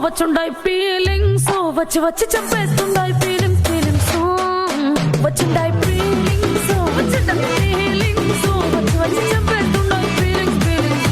వచ్చుండాయి feelings వచ్చి వచ్చి చెప్పేస్తుండాయి feelings feelings వచ్చుండాయి feelings వచ్చుండాయి feelings వచ్చి వచ్చి చెప్పేస్తుండాయి ఫీలింగ్స్ ఫీలింగ్స్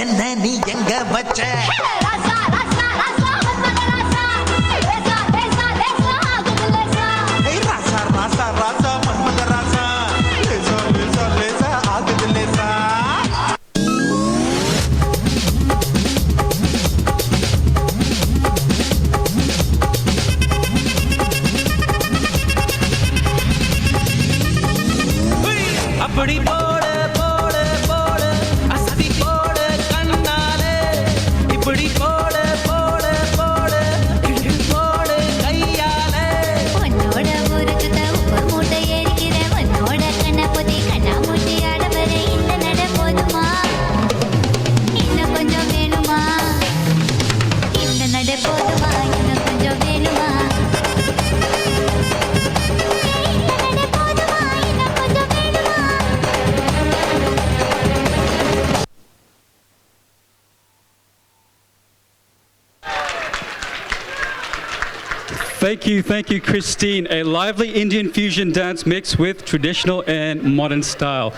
என்ன நீ எங்க வச்ச அப்படி போடு போடு போடு அசதி போடு கண்ணாலே இப்படி போடு போடு போடு போடு கையாலே உன்னோட ஊருக்கு உப்பு மூட்டை ஏறிக்கிற உன்னோட கண்ண பொதி கண்ணா மூட்டி ஆடவர இந்த நட போதுமா இன்னும் கொஞ்சம் வேணுமா இந்த நட போதுமா இன்னும் கொஞ்சம் வேணுமா Thank you, Christine. A lively Indian fusion dance mixed with traditional and modern style.